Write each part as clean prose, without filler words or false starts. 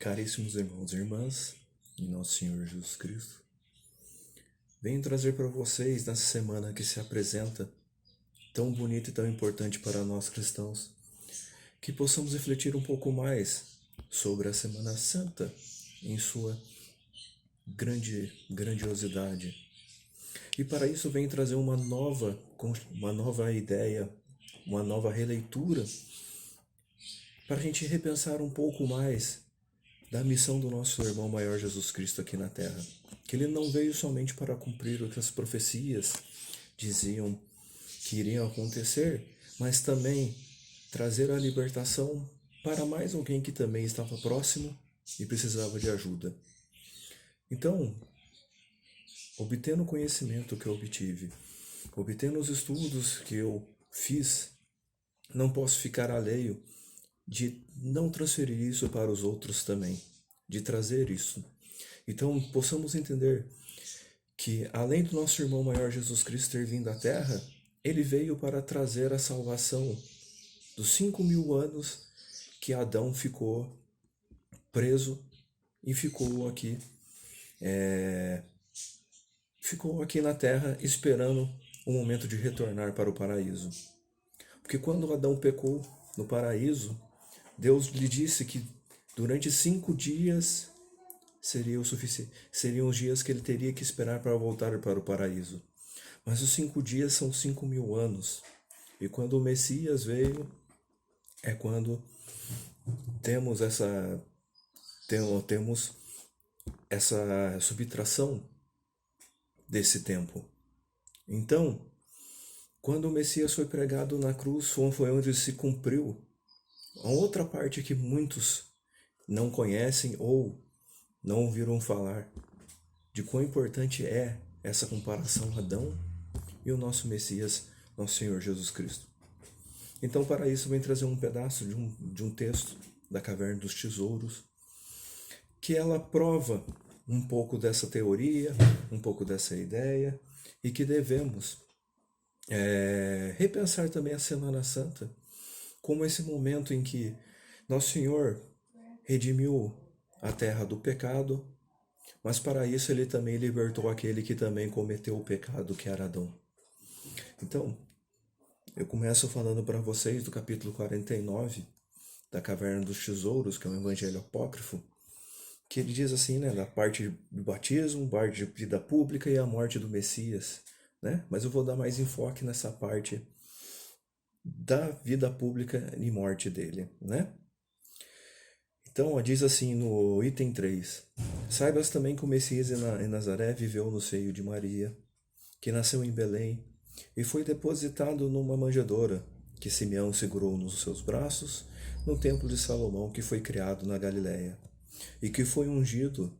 Caríssimos irmãos e irmãs, em nosso Senhor Jesus Cristo, venho trazer para vocês nessa semana que se apresenta, tão bonita e tão importante para nós cristãos, que possamos refletir um pouco mais sobre a Semana Santa em sua grandiosidade. E para isso venho trazer uma nova ideia, uma nova releitura, para a gente repensar um pouco mais da missão do nosso irmão maior Jesus Cristo aqui na Terra. Que ele não veio somente para cumprir o que as profecias diziam que iriam acontecer, mas também trazer a libertação para mais alguém que também estava próximo e precisava de ajuda. Então, obtendo o conhecimento que eu obtive, obtendo os estudos que eu fiz, não posso ficar alheio de não transferir isso para os outros também, de trazer isso. Então, possamos entender que, além do nosso irmão maior Jesus Cristo ter vindo à Terra, ele veio para trazer a salvação dos 5.000 anos que Adão ficou preso e ficou aqui na Terra esperando o momento de retornar para o paraíso. Porque quando Adão pecou no paraíso, Deus lhe disse que durante 5 dias seriam os dias que ele teria que esperar para voltar para o paraíso. Mas os 5 dias são 5.000 anos. E quando o Messias veio, é quando temos essa subtração desse tempo. Então, quando o Messias foi pregado na cruz, foi onde se cumpriu a outra parte que muitos não conhecem ou não ouviram falar, de quão importante é essa comparação Adão e o nosso Messias, nosso Senhor Jesus Cristo. Então, para isso, vem trazer um pedaço de um texto da Caverna dos Tesouros, que ela prova um pouco dessa teoria, um pouco dessa ideia, e que devemos repensar também a Semana Santa como esse momento em que Nosso Senhor redimiu a terra do pecado, mas para isso ele também libertou aquele que também cometeu o pecado, que era Adão. Então, eu começo falando para vocês do capítulo 49 da Caverna dos Tesouros, que é um evangelho apócrifo, que ele diz assim, né, da parte do batismo, parte de vida pública e a morte do Messias, né? Mas eu vou dar mais enfoque nessa parte da vida pública e morte dele, né? Então, diz assim no item 3: Saibas também que o Messias em Nazaré viveu no seio de Maria, que nasceu em Belém, e foi depositado numa manjedoura, que Simeão segurou nos seus braços, no templo de Salomão, que foi criado na Galiléia, e que foi ungido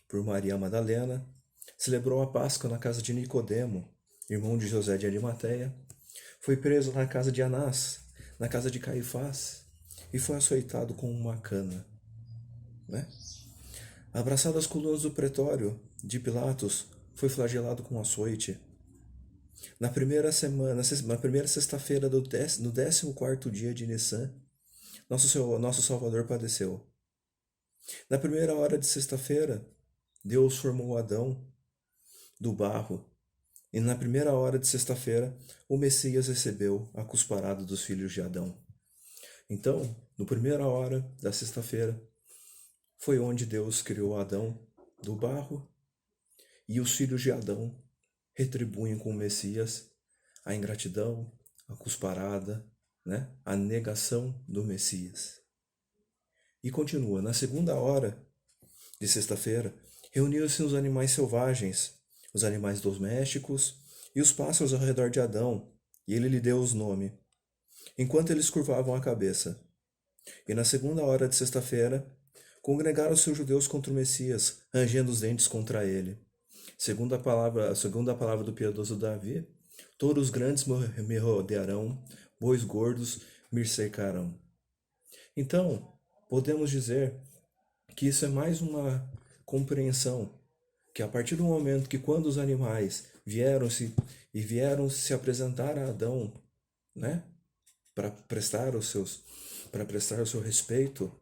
por Maria Madalena, celebrou a Páscoa na casa de Nicodemo, irmão de José de Arimateia, foi preso na casa de Anás, na casa de Caifás, e foi açoitado com uma cana, né? Abraçado às colunas do pretório de Pilatos, foi flagelado com açoite. Na primeira sexta-feira no 14º dia de Nissan, nosso Salvador padeceu. Na primeira hora de sexta-feira, Deus formou Adão do barro, e na primeira hora de sexta-feira, o Messias recebeu a cusparada dos filhos de Adão. Então, na primeira hora da sexta-feira, foi onde Deus criou Adão do barro, e os filhos de Adão retribuem com o Messias a ingratidão, a cusparada, né? A negação do Messias. E continua, na segunda hora de sexta-feira, reuniram-se os animais selvagens, os animais domésticos e os pássaros ao redor de Adão, e ele lhe deu os nomes, enquanto eles curvavam a cabeça. E na segunda hora de sexta-feira, congregaram-se os judeus contra o Messias, rangendo os dentes contra ele. Segundo a palavra do piedoso Davi, touros grandes me rodearão, bois gordos me cercarão. Então, podemos dizer que isso é mais uma compreensão, que a partir do momento que quando os animais vieram se apresentar a Adão, né, para prestar o seu respeito,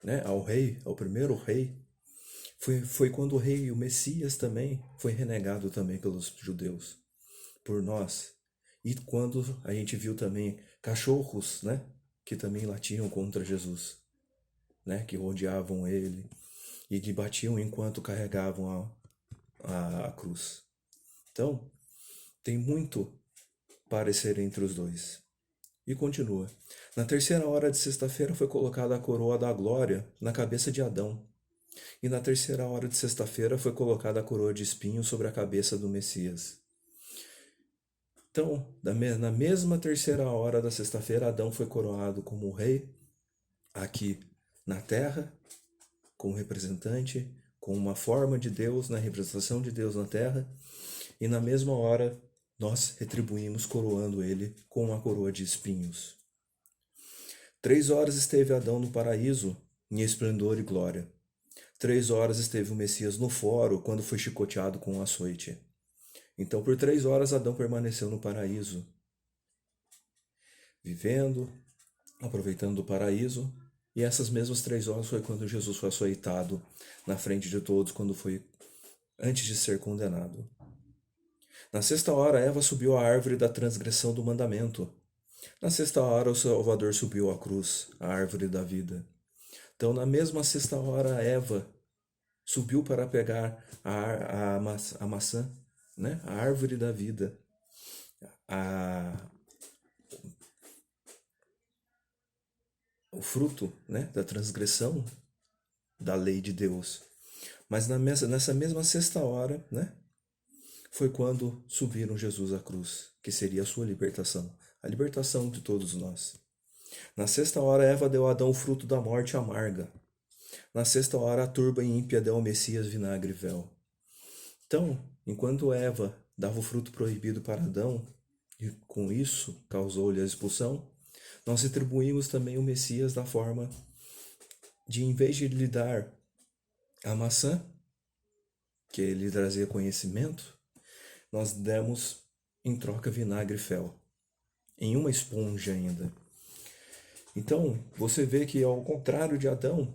né, ao rei, ao primeiro rei, foi quando o rei, o Messias também, foi renegado também pelos judeus, por nós. E quando a gente viu também cachorros, né, que também latiam contra Jesus, né, que rodeavam ele e que batiam enquanto carregavam a cruz. Então, tem muito parecer entre os dois. E continua. Na terceira hora de sexta-feira foi colocada a coroa da glória na cabeça de Adão. E na terceira hora de sexta-feira foi colocada a coroa de espinhos sobre a cabeça do Messias. Então, na mesma terceira hora da sexta-feira, Adão foi coroado como rei aqui na terra, como representante, com uma forma de Deus, na representação de Deus na terra. E na mesma hora, nós retribuímos coroando ele com uma coroa de espinhos. 3 horas esteve Adão no paraíso, em esplendor e glória. 3 horas esteve o Messias no foro, quando foi chicoteado com um açoite. Então, por 3 horas, Adão permaneceu no paraíso, vivendo, aproveitando do paraíso. E essas mesmas 3 horas foi quando Jesus foi açoitado na frente de todos, antes de ser condenado. Na sexta hora, Eva subiu à árvore da transgressão do mandamento. Na sexta hora, o Salvador subiu à cruz, a árvore da vida. Então, na mesma sexta hora, Eva subiu para pegar a maçã, né? A árvore da vida, o fruto, né? Da transgressão da lei de Deus. Mas nessa mesma sexta hora, né? Foi quando subiram Jesus à cruz, que seria a sua libertação, a libertação de todos nós. Na sexta hora, Eva deu a Adão o fruto da morte amarga. Na sexta hora, a turba ímpia deu ao Messias vinagre e véu. Então, enquanto Eva dava o fruto proibido para Adão, e com isso causou-lhe a expulsão, nós retribuímos também o Messias da forma de, em vez de lhe dar a maçã, que lhe trazia conhecimento, nós demos em troca vinagre e fel, em uma esponja ainda. Então, você vê que ao contrário de Adão,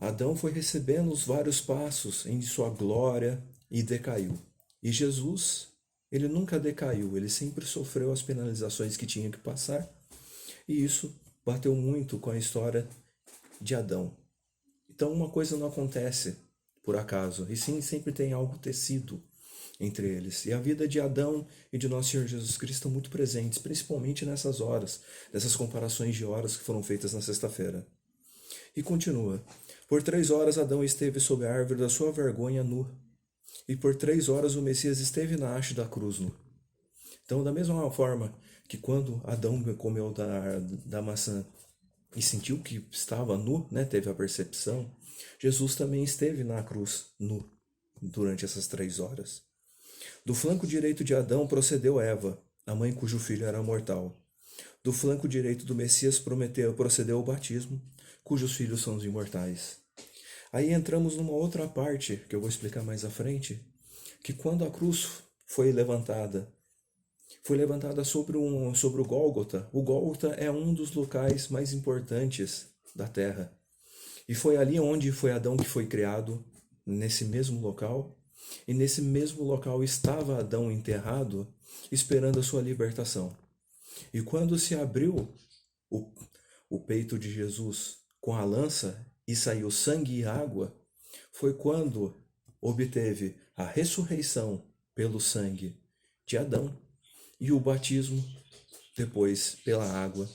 Adão foi recebendo os vários passos em sua glória e decaiu. E Jesus, ele nunca decaiu, ele sempre sofreu as penalizações que tinha que passar. E isso bateu muito com a história de Adão. Então uma coisa não acontece por acaso, e sim sempre tem algo tecido entre eles. E a vida de Adão e de nosso Senhor Jesus Cristo estão muito presentes, principalmente nessas horas, nessas comparações de horas que foram feitas na sexta-feira. E continua. Por 3 horas Adão esteve sob a árvore da sua vergonha nu, e por 3 horas o Messias esteve na haste da cruz nu. Então, da mesma forma que quando Adão comeu da maçã e sentiu que estava nu, né, teve a percepção, Jesus também esteve na cruz nu durante essas 3 horas. Do flanco direito de Adão procedeu Eva, a mãe cujo filho era mortal. Do flanco direito do Messias procedeu o batismo, cujos filhos são os imortais. Aí entramos numa outra parte, que eu vou explicar mais à frente, que quando a cruz foi levantada sobre o Gólgota. O Gólgota é um dos locais mais importantes da terra. E foi ali onde foi Adão que foi criado, nesse mesmo local. E nesse mesmo local estava Adão enterrado, esperando a sua libertação. E quando se abriu o peito de Jesus com a lança e saiu sangue e água, foi quando obteve a ressurreição pelo sangue de Adão e o batismo depois pela água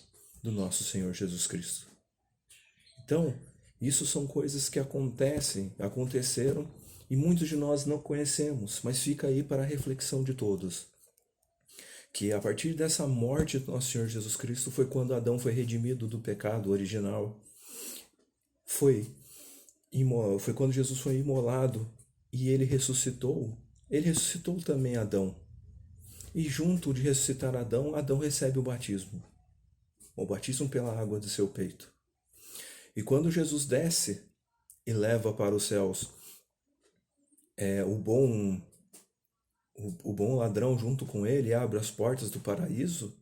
do nosso Senhor Jesus Cristo. Então, isso são coisas que aconteceram e muitos de nós não conhecemos, mas fica aí para a reflexão de todos. Que a partir dessa morte do nosso Senhor Jesus Cristo foi quando Adão foi redimido do pecado original. Foi quando Jesus foi imolado e ele ressuscitou. Ele ressuscitou também Adão. E junto de ressuscitar Adão, Adão recebe o batismo pela água do seu peito. E quando Jesus desce e leva para os céus o bom ladrão junto com ele, abre as portas do paraíso,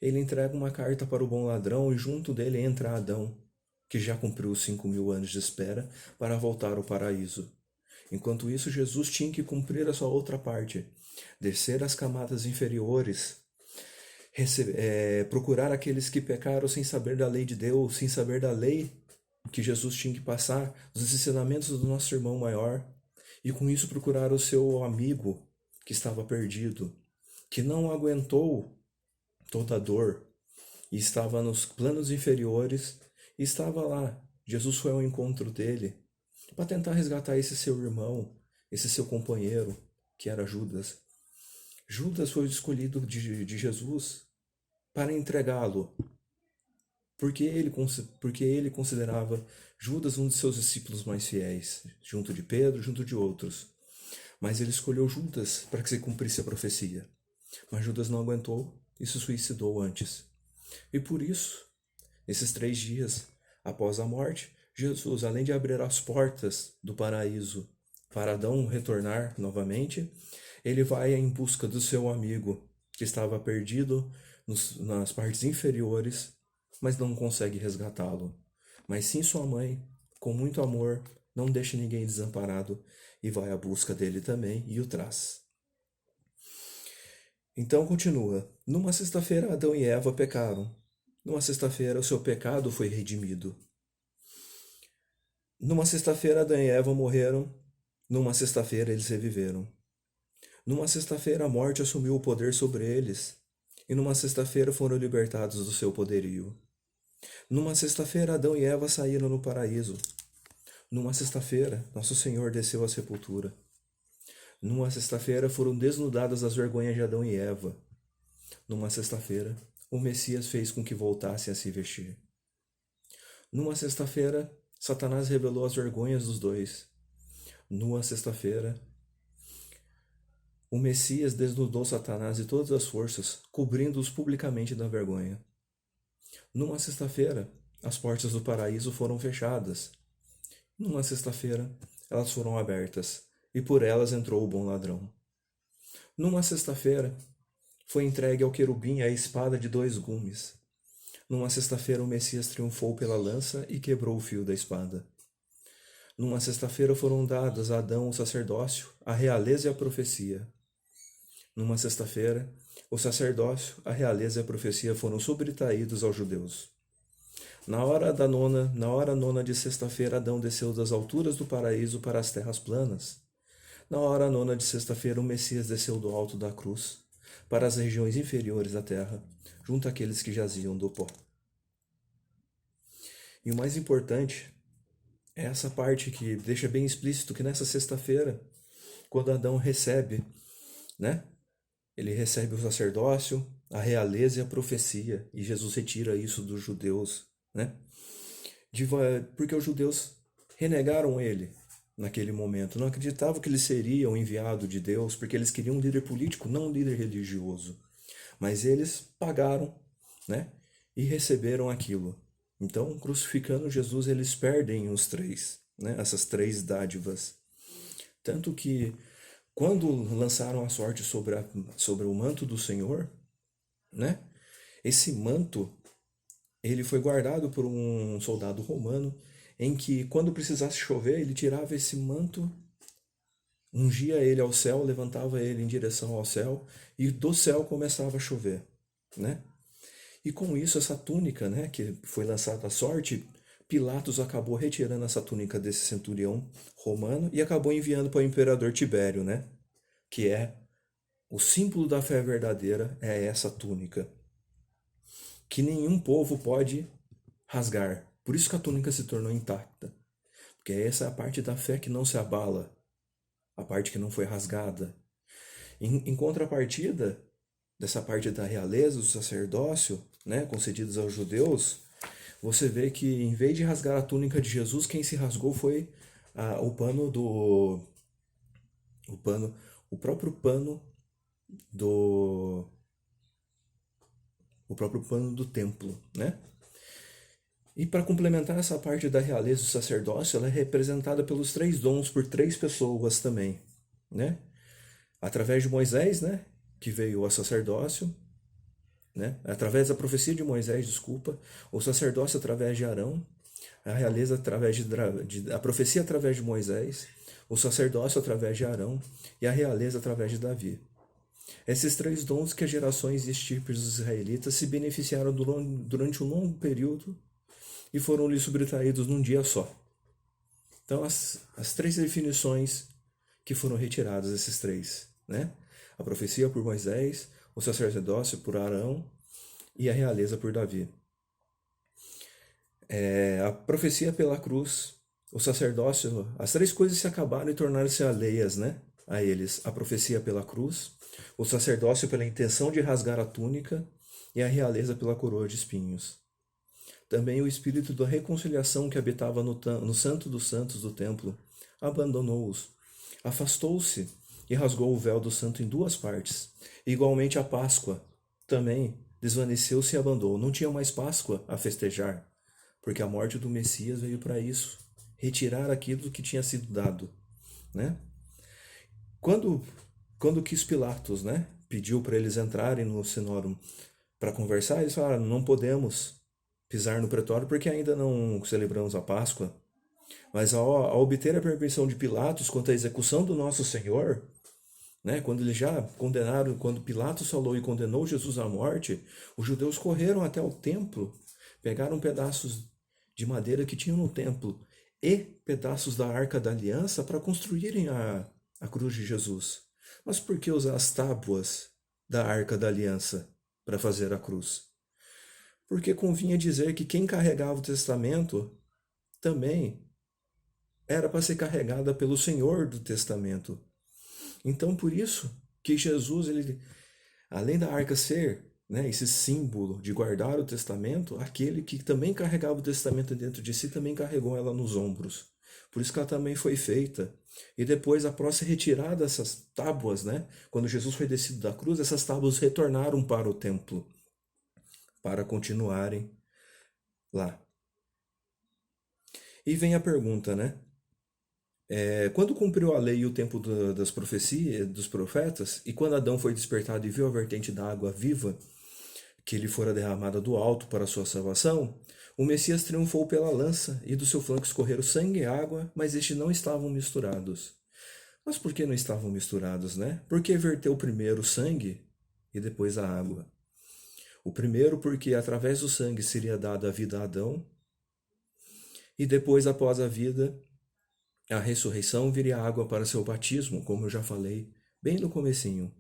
ele entrega uma carta para o bom ladrão e junto dele entra Adão. que já cumpriu os 5.000 anos de espera para voltar ao paraíso. Enquanto isso, Jesus tinha que cumprir a sua outra parte, descer às camadas inferiores, procurar aqueles que pecaram sem saber da lei de Deus, sem saber da lei que Jesus tinha que passar, dos ensinamentos do nosso irmão maior, e com isso procurar o seu amigo que estava perdido, que não aguentou toda a dor e estava nos planos inferiores e estava lá. Jesus foi ao encontro dele para tentar resgatar esse seu irmão, esse seu companheiro, que era Judas. Judas foi o escolhido de Jesus para entregá-lo, porque ele considerava Judas um de seus discípulos mais fiéis, junto de Pedro, junto de outros. Mas ele escolheu Judas para que se cumprisse a profecia. Mas Judas não aguentou e se suicidou antes. E por isso, nesses 3 dias após a morte, Jesus, além de abrir as portas do paraíso para Adão retornar novamente, ele vai em busca do seu amigo que estava perdido nas partes inferiores, mas não consegue resgatá-lo. Mas sim sua mãe, com muito amor, não deixa ninguém desamparado e vai à busca dele também e o traz. Então continua. Numa sexta-feira, Adão e Eva pecaram. Numa sexta-feira, o seu pecado foi redimido. Numa sexta-feira, Adão e Eva morreram. Numa sexta-feira, eles reviveram. Numa sexta-feira, a morte assumiu o poder sobre eles. E numa sexta-feira foram libertados do seu poderio. Numa sexta-feira, Adão e Eva saíram no paraíso. Numa sexta-feira, nosso Senhor desceu à sepultura. Numa sexta-feira foram desnudadas as vergonhas de Adão e Eva. Numa sexta-feira, o Messias fez com que voltassem a se vestir. Numa sexta-feira, Satanás revelou as vergonhas dos dois. Numa sexta-feira, o Messias desnudou Satanás e todas as forças, cobrindo-os publicamente da vergonha. Numa sexta-feira, as portas do paraíso foram fechadas. Numa sexta-feira, elas foram abertas, e por elas entrou o bom ladrão. Numa sexta-feira, foi entregue ao querubim a espada de 2 gumes. Numa sexta-feira, o Messias triunfou pela lança e quebrou o fio da espada. Numa sexta-feira foram dadas a Adão o sacerdócio, a realeza e a profecia. Numa sexta-feira, o sacerdócio, a realeza e a profecia foram sobretraídos aos judeus. Na hora nona de sexta-feira, Adão desceu das alturas do paraíso para as terras planas. Na hora nona de sexta-feira, o Messias desceu do alto da cruz para as regiões inferiores da terra, junto àqueles que jaziam do pó. E o mais importante é essa parte que deixa bem explícito que nessa sexta-feira, quando Adão recebe, ele recebe o sacerdócio, a realeza e a profecia, e Jesus retira isso dos judeus, porque os judeus renegaram ele naquele momento, não acreditavam que ele seria um enviado de Deus, porque eles queriam um líder político, não um líder religioso. Mas eles pagaram, e receberam aquilo. Então, crucificando Jesus, eles perdem os 3, essas 3 dádivas. Tanto que, quando lançaram a sorte sobre o manto do Senhor, esse manto, ele foi guardado por um soldado romano, em que, quando precisasse chover, ele tirava esse manto, ungia ele ao céu, levantava ele em direção ao céu, e do céu começava a chover, E com isso, essa túnica, que foi lançada à sorte, Pilatos acabou retirando essa túnica desse centurião romano e acabou enviando para o imperador Tibério, que é o símbolo da fé verdadeira, é essa túnica, que nenhum povo pode rasgar. Por isso que a túnica se tornou intacta, porque essa é a parte da fé que não se abala, a parte que não foi rasgada. Em contrapartida dessa parte da realeza, do sacerdócio, concedidos aos judeus, você vê que, em vez de rasgar a túnica de Jesus, quem se rasgou foi o próprio pano do templo, E para complementar essa parte da realeza do sacerdócio, ela é representada pelos 3 dons por 3 pessoas também, Através de Moisés, que veio ao sacerdócio, através da profecia de Moisés, o sacerdócio através de Arão, a realeza através a profecia através de Moisés, o sacerdócio através de Arão e a realeza através de Davi. Esses três dons que as gerações e estirpes dos israelitas se beneficiaram durante um longo período e foram lhes subtraídos num dia só. Então, as três definições que foram retiradas, esses três, né? A profecia por Moisés, o sacerdócio por Arão e a realeza por Davi. A profecia pela cruz, o sacerdócio, as três coisas se acabaram e tornaram-se alheias, né? A eles. A profecia pela cruz, o sacerdócio pela intenção de rasgar a túnica e a realeza pela coroa de espinhos. Também o espírito da reconciliação que habitava no Santo dos Santos do templo abandonou-os, afastou-se e rasgou o véu do santo em duas partes. Igualmente a Páscoa também desvaneceu-se e abandonou. Não tinha mais Páscoa a festejar, porque a morte do Messias veio para isso, retirar aquilo que tinha sido dado, né? Quando quis Pilatos, né, pediu para eles entrarem no Sinódromo para conversar, eles falaram: não podemos pisar no pretório porque ainda não celebramos a Páscoa. Mas ao obter a permissão de Pilatos quanto à execução do nosso Senhor, né, quando eles já condenaram, quando Pilatos falou e condenou Jesus à morte, os judeus correram até o templo, pegaram pedaços de madeira que tinham no templo e pedaços da Arca da Aliança para construírem a cruz de Jesus. Mas por que usar as tábuas da Arca da Aliança para fazer a cruz? Porque convinha dizer que quem carregava o testamento também era para ser carregada pelo Senhor do testamento. Então, por isso que Jesus, ele, além da arca ser, né, esse símbolo de guardar o testamento, aquele que também carregava o testamento dentro de si também carregou ela nos ombros. Por isso que ela também foi feita. E depois, após ser retirada essas tábuas, né, quando Jesus foi descido da cruz, essas tábuas retornaram para o templo para continuarem lá. E vem a pergunta, né? Quando cumpriu a lei e o tempo das profecias, dos profetas, e quando Adão foi despertado e viu a vertente da água viva que lhe fora derramada do alto para a sua salvação, o Messias triunfou pela lança, e do seu flanco escorreram sangue e água, mas estes não estavam misturados. Mas por que não estavam misturados, né? Por que verteu primeiro o sangue e depois a água? O primeiro porque através do sangue seria dada a vida a Adão, e depois, após a vida, a ressurreição, viria água para seu batismo, como eu já falei bem no comecinho.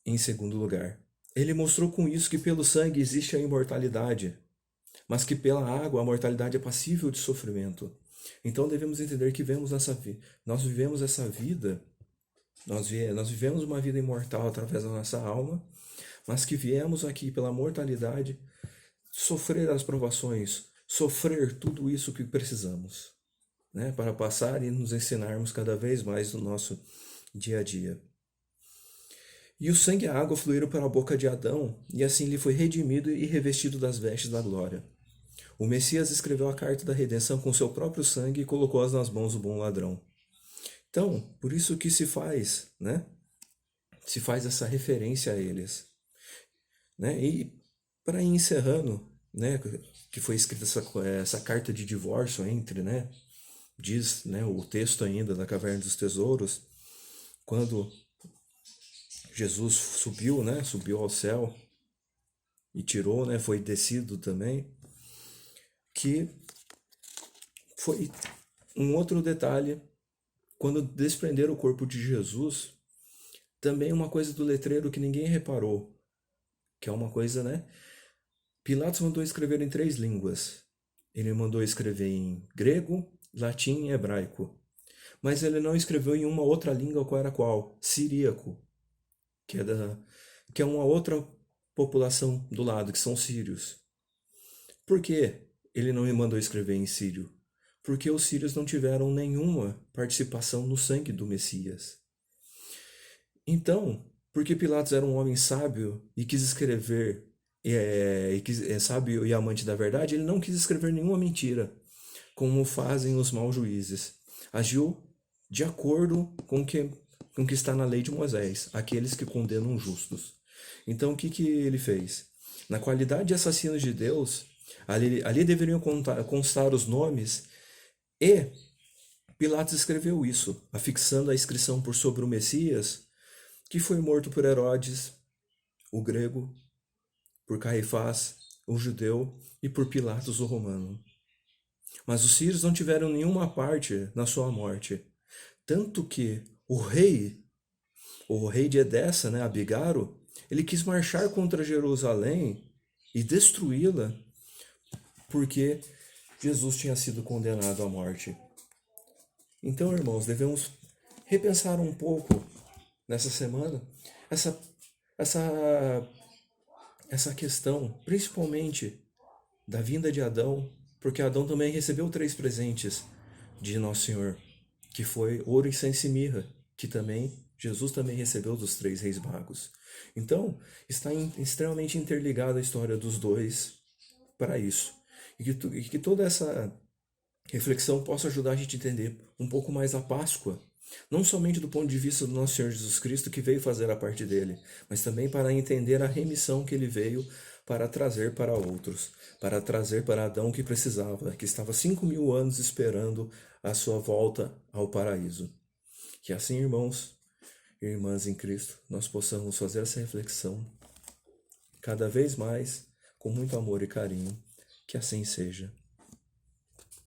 Em segundo lugar, ele mostrou com isso que pelo sangue existe a imortalidade, mas que pela água a mortalidade é passível de sofrimento. Então devemos entender que nós vivemos essa vida, nós vivemos uma vida imortal através da nossa alma, mas que viemos aqui pela mortalidade sofrer as provações, sofrer tudo isso que precisamos, né, para passar e nos ensinarmos cada vez mais no nosso dia a dia. E o sangue e a água fluíram pela boca de Adão, e assim lhe foi redimido e revestido das vestes da glória. O Messias escreveu a carta da redenção com seu próprio sangue e colocou-as nas mãos do bom ladrão. Então, por isso que se faz, né? Se faz essa referência a eles, né? E para ir encerrando, né, que foi escrita essa carta de divórcio entre, né, diz, né, o texto ainda da Caverna dos Tesouros, quando Jesus subiu, né, subiu ao céu e tirou, né, foi descido também, que foi um outro detalhe, quando desprenderam o corpo de Jesus, também uma coisa do letreiro que ninguém reparou, que é uma coisa, né, Pilatos mandou escrever em 3 línguas. Ele mandou escrever em grego, latim e hebraico. Mas ele não escreveu em uma outra língua, qual era qual? Siríaco, que é uma outra população do lado, que são sírios. Por que ele não me mandou escrever em sírio? Porque os sírios não tiveram nenhuma participação no sangue do Messias. Então, porque Pilatos era um homem sábio e quis escrever, sábio e amante da verdade, ele não quis escrever nenhuma mentira, como fazem os maus juízes. Agiu de acordo com o que está na lei de Moisés, aqueles que condenam justos. Então, o que ele fez? Na qualidade de assassinos de Deus, Ali deveriam constar os nomes, e Pilatos escreveu isso, afixando a inscrição por sobre o Messias, que foi morto por Herodes, o grego, por Caifás, o judeu, e por Pilatos, o romano. Mas os sírios não tiveram nenhuma parte na sua morte. Tanto que o rei de Edessa, né, Abigaro, ele quis marchar contra Jerusalém e destruí-la porque Jesus tinha sido condenado à morte. Então, irmãos, devemos repensar um pouco nessa semana essa, essa, essa questão, principalmente da vinda de Adão, porque Adão também recebeu 3 presentes de Nosso Senhor, que foi ouro, incenso e mirra, que também Jesus também recebeu dos 3 reis magos. Então, está extremamente interligada a história dos dois para isso. E que toda essa reflexão possa ajudar a gente a entender um pouco mais a Páscoa, não somente do ponto de vista do nosso Senhor Jesus Cristo, que veio fazer a parte dele, mas também para entender a remissão que ele veio para trazer para outros, para trazer para Adão que precisava, que estava 5.000 anos esperando a sua volta ao paraíso. Que assim, irmãos e irmãs em Cristo, nós possamos fazer essa reflexão cada vez mais com muito amor e carinho. Que assim seja.